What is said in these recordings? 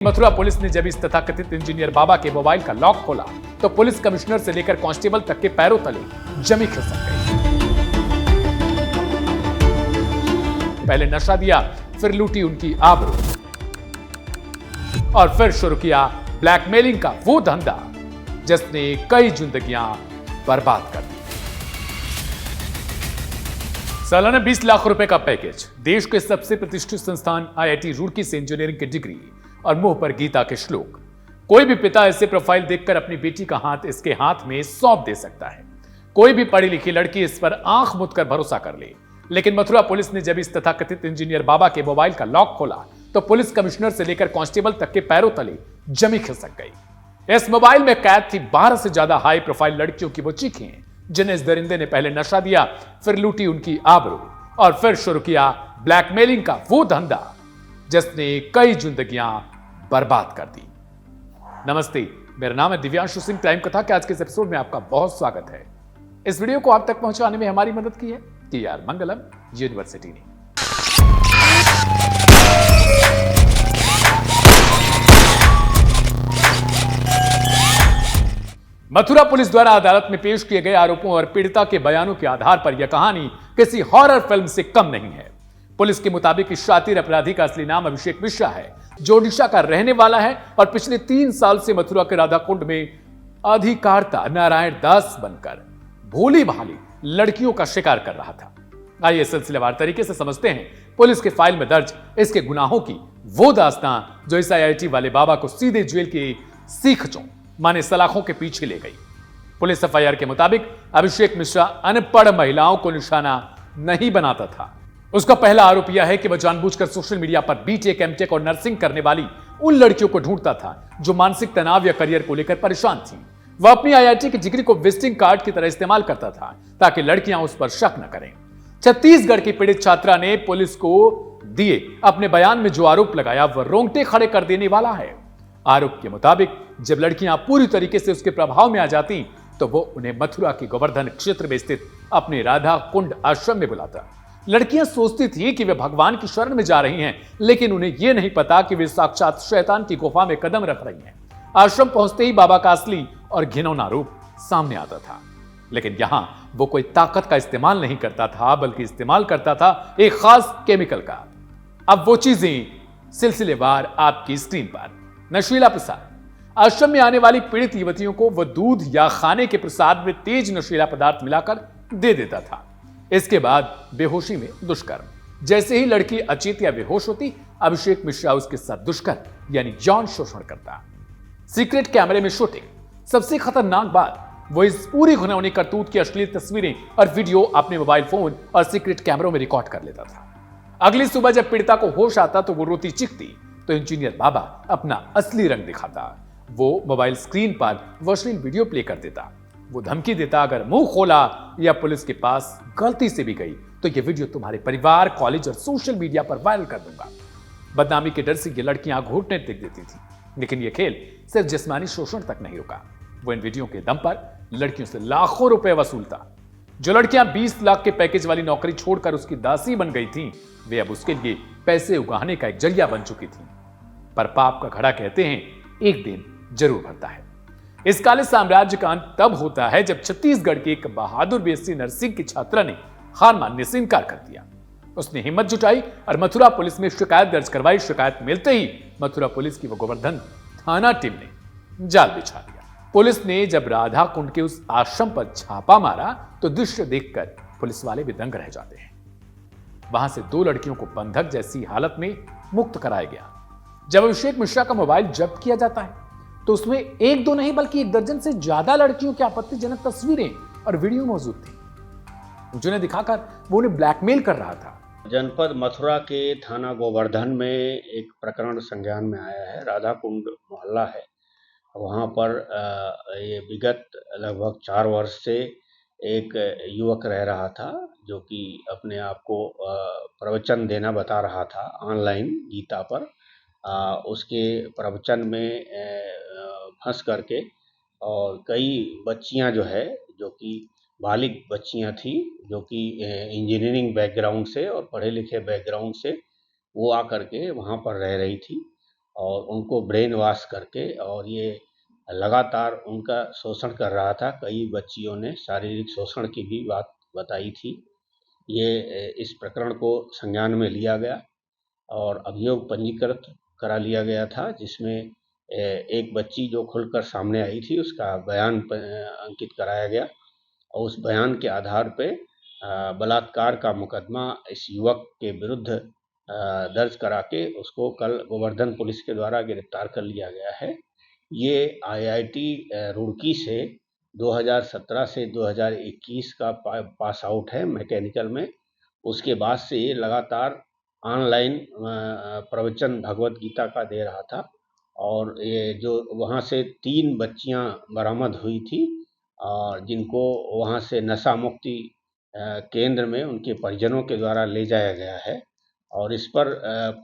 Mathura police ने जब इस तथाकथित इंजीनियर बाबा के मोबाइल का लॉक खोला तो पुलिस कमिश्नर से लेकर कांस्टेबल तक के पैरों तले जमी खिसक गई। पहले नशा दिया, फिर लूटी उनकी आबरू और फिर शुरू किया ब्लैकमेलिंग का वो धंधा जिसने कई जिंदगियां बर्बाद कर दी। सालाना 20 लाख रुपए का पैकेज, देश के सबसे प्रतिष्ठित संस्थान आईआईटी रुड़की से इंजीनियरिंग की डिग्री और मुंह पर गीता के श्लोक। कोई भी पिता ऐसे प्रोफाइल देखकर अपनी बेटी का हाथ इसके हाथ में सौंप दे सकता है। कोई भी पढ़ी लिखी लड़की इस पर आंख मूंद कर भरोसा कर ले। लेकिन मथुरा पुलिस ने जब इस तथाकथित इंजीनियर बाबा के मोबाइल का लॉक खोला तो पुलिस कमिश्नर से लेकर कांस्टेबल तक के पैरों तले जमी खिसक गई। इस मोबाइल में कैद थी 12 से ज्यादा हाई प्रोफाइल लड़कियों की वो चीखें जिन्हें इस दरिंदे ने पहले नशा दिया, फिर लूटी उनकी आबरू और फिर शुरू किया ब्लैकमेलिंग का वो धंधा जिसने कई जिंदगियां बर्बाद कर दी। नमस्ते, मेरा नाम है दिव्यांशु सिंह। क्राइम कथा के आज के इस एपिसोड में आपका बहुत स्वागत है। इस वीडियो को आप तक पहुंचाने में हमारी मदद की है TR मंगलम यूनिवर्सिटी ने। मथुरा पुलिस द्वारा अदालत में पेश किए गए आरोपों और पीड़िता के बयानों के आधार पर यह कहानी किसी हॉरर फिल्म से कम नहीं है। पुलिस के मुताबिक इस शातिर अपराधी का असली नाम अभिषेक मिश्रा है, जो ओडिशा का रहने वाला है और पिछले 3 साल से मथुरा के राधा कुंड में अधिकारता नारायण दास बनकर भोली भाली लड़कियों का शिकार कर रहा था। आइए सिलसिलेवार तरीके से समझते हैं पुलिस के फाइल में दर्ज इसके गुनाहों की वो दास्तां जो इस आईआईटी वाले बाबा को सीधे जेल की सीखचों माने सलाखों के पीछे ले गई। पुलिस एफआईआर के मुताबिक अभिषेक मिश्रा अनपढ़ महिलाओं को निशाना नहीं बनाता था। उसका पहला आरोप यह है कि वह जानबूझकर सोशल मीडिया पर बीटेक, एमटेक और नर्सिंग करने वाली उन लड़कियों को ढूंढता था जो मानसिक तनाव या करियर को लेकर परेशान थीं। वह अपनी आईआईटी की डिग्री को विजिटिंग कार्ड की तरह इस्तेमाल करता था ताकि लड़कियां उस पर शक न करें। छत्तीसगढ़ की पीड़ित छात्रा ने पुलिस को दिए अपने बयान में जो आरोप लगाया वह रोंगटे खड़े कर देने वाला है। आरोप के मुताबिक जब लड़कियां पूरी तरीके से उसके प्रभाव में आ जाती तो वो उन्हें मथुरा के गोवर्धन क्षेत्र में स्थित अपने राधा कुंड आश्रम में बुलाता। लड़कियां सोचती थी कि वे भगवान की शरण में जा रही हैं, लेकिन उन्हें यह नहीं पता कि वे साक्षात शैतान की गुफा में कदम रख रही हैं। आश्रम पहुंचते ही बाबा का असली और घिनौना रूप सामने आता था। लेकिन यहां वो कोई ताकत का इस्तेमाल नहीं करता था, बल्कि इस्तेमाल करता था एक खास केमिकल का। अब वो चीजें सिलसिलेवार आपकी स्क्रीन पर। नशीला प्रसाद। आश्रम में आने वाली पीड़ित युवतियों को वह दूध या खाने के प्रसाद में तेज नशीला पदार्थ मिलाकर दे देता था। इसके बाद बेहोशी में दुष्कर्म। जैसे ही लड़की अचेत या बेहोश होती, अभिषेक मिश्रा उसके साथ दुष्कर्म यानी यौन शोषण करता। सीक्रेट कैमरे में शूटिंग। सबसे खतरनाक बात, वो इस पूरी घिनौनी करतूत की अश्लील तस्वीरें और वीडियो अपने मोबाइल फोन और सीक्रेट कैमरों में रिकॉर्ड कर लेता था। अगली सुबह जब पीड़िता को होश आता तो वो रोती चिखती तो इंजीनियर बाबा अपना असली रंग दिखाता। वो मोबाइल स्क्रीन पर अश्लील वीडियो प्ले कर देता। वो धमकी देता, अगर मुंह खोला या पुलिस के पास गलती से भी गई तो ये वीडियो तुम्हारे परिवार, कॉलेज और सोशल मीडिया पर वायरल कर दूंगा। बदनामी के डर से ये लड़कियां घुटने टेक देती थी। लेकिन ये खेल सिर्फ जिस्मानी शोषण तक नहीं रुका। वो इन वीडियो के दम पर लड़कियों से लाखों रुपए वसूलता। जो लड़कियां 20 लाख के पैकेज वाली नौकरी छोड़कर उसकी दासी बन गई थीं, वे अब उसके लिए पैसे उगाने का एक जरिया बन चुकी थीं। पर पाप का घड़ा कहते हैं एक दिन जरूर भरता है। इस काले साम्राज्य का अंत तब होता है जब छत्तीसगढ़ की एक बहादुर बीएससी नर्सिंग की छात्रा ने हार मानने से इनकार कर दिया। उसने हिम्मत जुटाई और मथुरा पुलिस में शिकायत दर्ज करवाई। शिकायत मिलते ही मथुरा पुलिस की वो गोवर्धन थाना टीम ने जाल बिछा दिया। पुलिस ने जब राधा कुंड के उस आश्रम पर छापा मारा तो दृश्य देखकर पुलिस वाले भी दंग रह जाते हैं। वहां से 2 लड़कियों को बंधक जैसी हालत में मुक्त कराया गया। जब अभिषेक मिश्रा का मोबाइल जब्त किया जाता है तो उसमें 1-2 नहीं बल्कि 1 दर्जन से ज्यादा लड़कियों की आपत्तिजनक तस्वीरें और वीडियो मौजूद थी जिन्हें दिखाकर वो उन्हें ब्लैकमेल कर रहा था। जनपद मथुरा के थाना गोवर्धन में एक प्रकरण संज्ञान में आया है। राधा कुंड मोहल्ला है, वहाँ पर ये विगत लगभग 4 वर्ष से एक युवक रह रहा था जो कि अपने आप को प्रवचन देना बता रहा था ऑनलाइन गीता पर। उसके प्रवचन में फंस करके और कई बच्चियां जो है जो कि बालिग बच्चियां थी जो कि इंजीनियरिंग बैकग्राउंड से और पढ़े लिखे बैकग्राउंड से वो आकर के वहाँ पर रह रही थी और उनको ब्रेन वॉश करके, और ये लगातार उनका शोषण कर रहा था। कई बच्चियों ने शारीरिक शोषण की भी बात बताई थी। इस प्रकरण को संज्ञान में लिया गया और अभियोग पंजीकृत करा लिया गया था, जिसमें एक बच्ची जो खुलकर सामने आई थी उसका बयान अंकित कराया गया और उस बयान के आधार पे बलात्कार का मुकदमा इस युवक के विरुद्ध दर्ज करा के उसको कल गोवर्धन पुलिस के द्वारा गिरफ्तार कर लिया गया है। ये आईआईटी रुड़की से 2017 से 2021 का पास आउट है मैकेनिकल में। उसके बाद से ये लगातार ऑनलाइन प्रवचन भगवत गीता का दे रहा था और ये जो वहाँ से 3 बच्चियाँ बरामद हुई थी और जिनको वहाँ से नशा मुक्ति केंद्र में उनके परिजनों के द्वारा ले जाया गया है और इस पर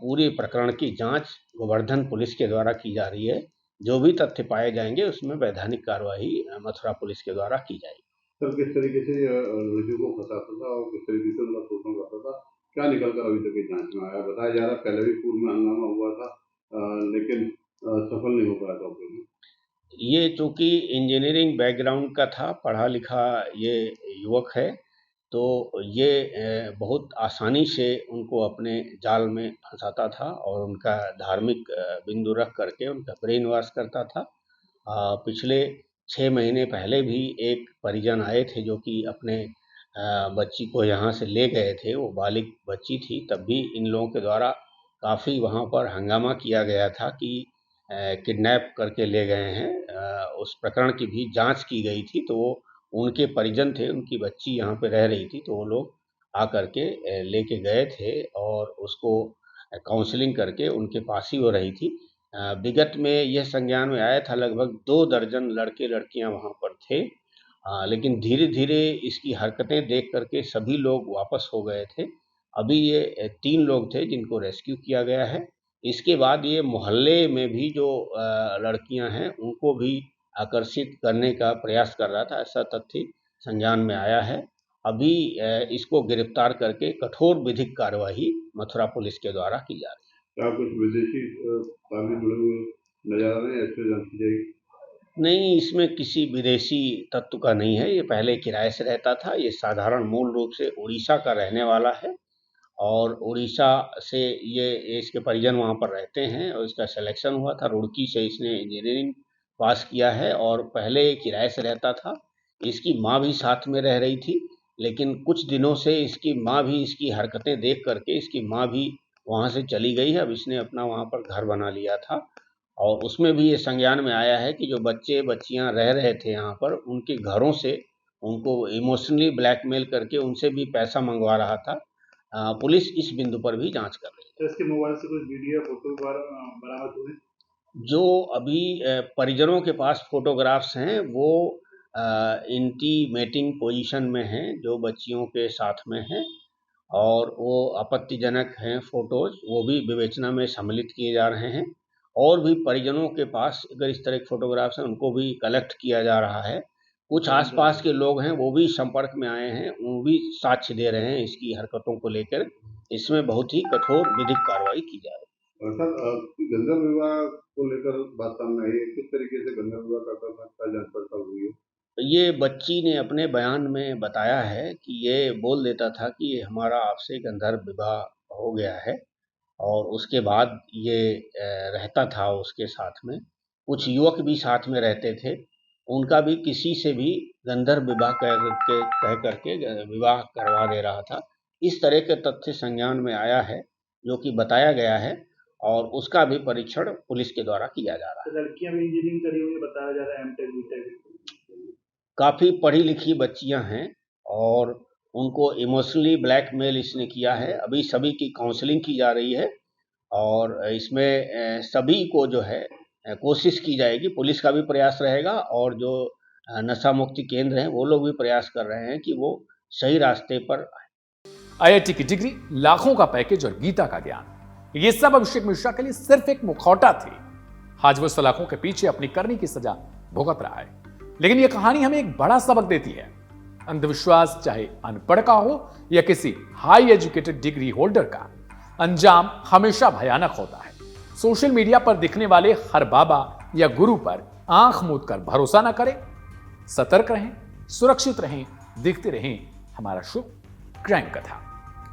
पूरे प्रकरण की जांच गोवर्धन पुलिस के द्वारा की जा रही है। जो भी तथ्य पाए जाएंगे उसमें वैधानिक कार्रवाई मथुरा पुलिस के द्वारा की जाएगी। सर, किस तरीके से लड़कियों को फंसाता था और किस तरीके से उनका शोषण करता था, क्या निकल कर अभी तक जांच में आया? बताया जा रहा है पहले भी पूर्व में हंगामा हुआ था, लेकिन सफल नहीं हो पाया था उसमें। ये चूँकि इंजीनियरिंग बैकग्राउंड का था, पढ़ा लिखा ये युवक है, तो ये बहुत आसानी से उनको अपने जाल में फंसाता था और उनका धार्मिक बिंदु रख करके उनका ब्रेन वॉश करता था। पिछले 6 महीने पहले भी एक परिजन आए थे जो कि अपने बच्ची को यहाँ से ले गए थे, वो बालिग बच्ची थी। तब भी इन लोगों के द्वारा काफ़ी वहाँ पर हंगामा किया गया था कि किडनैप करके ले गए हैं। उस प्रकरण की भी जांच की गई थी, तो वो उनके परिजन थे, उनकी बच्ची यहाँ पे रह रही थी, तो वो लोग आकर के लेके गए थे और उसको काउंसलिंग करके उनके पास ही वो रही थी। विगत में यह संज्ञान में आया था लगभग 2 दर्जन लड़के लड़कियां वहाँ पर थे, लेकिन धीरे धीरे इसकी हरकतें देख करके सभी लोग वापस हो गए थे। अभी ये 3 लोग थे जिनको रेस्क्यू किया गया है। इसके बाद ये मोहल्ले में भी जो लड़कियां हैं उनको भी आकर्षित करने का प्रयास कर रहा था, ऐसा तथ्य संज्ञान में आया है। अभी इसको गिरफ्तार करके कठोर विधिक कार्यवाही मथुरा पुलिस के द्वारा की जा रही है। क्या कुछ विदेशी ताले जुड़े हुए नजर आ रहे हैं? ऐसे जांच की जाएगी? नहीं, इसमें किसी विदेशी तत्व का नहीं है। ये पहले किराए से रहता था। ये साधारण मूल रूप से उड़ीसा का रहने वाला है और उड़ीसा से ये इसके परिजन वहाँ पर रहते हैं और इसका सिलेक्शन हुआ था। रुड़की से इसने इंजीनियरिंग पास किया है और पहले किराए से रहता था। इसकी माँ भी साथ में रह रही थी, लेकिन कुछ दिनों से इसकी माँ भी इसकी हरकतें देख करके इसकी माँ भी वहाँ से चली गई है। अब इसने अपना वहाँ पर घर बना लिया था और उसमें भी ये संज्ञान में आया है कि जो बच्चे बच्चियां रह रहे थे यहाँ पर, उनके घरों से उनको इमोशनली ब्लैकमेल करके उनसे भी पैसा मंगवा रहा था। पुलिस इस बिंदु पर भी जांच कर रही है। तो इसके मोबाइल से कुछ वीडियो फोटो बरामद हुए? जो अभी परिजनों के पास फोटोग्राफ्स हैं वो इंटीमेटिंग पोजीशन में हैं, जो बच्चियों के साथ में हैं और वो आपत्तिजनक हैं फोटोज, वो भी विवेचना में सम्मिलित किए जा रहे हैं। और भी परिजनों के पास अगर इस तरह के फोटोग्राफ्स हैं उनको भी कलेक्ट किया जा रहा है। कुछ आसपास के लोग हैं वो भी संपर्क में आए हैं, वो भी साक्ष्य दे रहे हैं इसकी हरकतों को लेकर। इसमें बहुत ही कठोर विधिक कार्रवाई की जा रही है। सर, गंधर्व विवाह को लेकर बात सामने आई है, किस तरीके से गंधर्व विवाह करता था, क्या जांच पड़ताल हुई है? ये बच्ची ने अपने बयान में बताया है कि ये बोल देता था कि ये हमारा आपसे गंधर्व विवाह हो गया है और उसके बाद ये रहता था उसके साथ में। कुछ युवक भी साथ में रहते थे, उनका भी किसी से भी गंधर्व विवाह कह करके विवाह करवा दे रहा था। इस तरह के तथ्य संज्ञान में आया है जो कि बताया गया है और उसका भी परीक्षण पुलिस के द्वारा किया जा रहा है। लड़कियां भी इंजीनियरिंग करी हुई बताया जा रहा है, एमटेक बीटेक। काफ़ी पढ़ी लिखी बच्चियां हैं और उनको इमोशनली ब्लैकमेल इसने किया है। अभी सभी की काउंसलिंग की जा रही है और इसमें सभी को जो है कोशिश की जाएगी। पुलिस का भी प्रयास रहेगा और जो नशा मुक्ति केंद्र हैं वो लोग भी प्रयास कर रहे हैं कि वो सही रास्ते पर आए। आईआईटी की डिग्री, लाखों का पैकेज और गीता का ज्ञान, ये सब अभिषेक मिश्रा के लिए सिर्फ एक मुखौटा थी। आज वो सलाखों के पीछे अपनी करनी की सजा भुगत रहा है। लेकिन यह कहानी हमें एक बड़ा सबक देती है। अंधविश्वास चाहे अनपढ़ का हो या किसी हाई एजुकेटेड डिग्री होल्डर का, अंजाम हमेशा भयानक होता है। सोशल मीडिया पर दिखने वाले हर बाबा या गुरु पर आंख मूंद कर भरोसा ना करें। सतर्क रहें, सुरक्षित रहें, देखते रहें हमारा शो क्राइम कथा,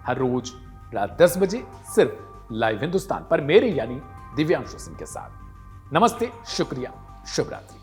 हर रोज रात 10 बजे सिर्फ लाइव हिंदुस्तान पर, मेरे यानी दिव्यांशु सिंह के साथ। नमस्ते, शुक्रिया, शुभ रात्रि।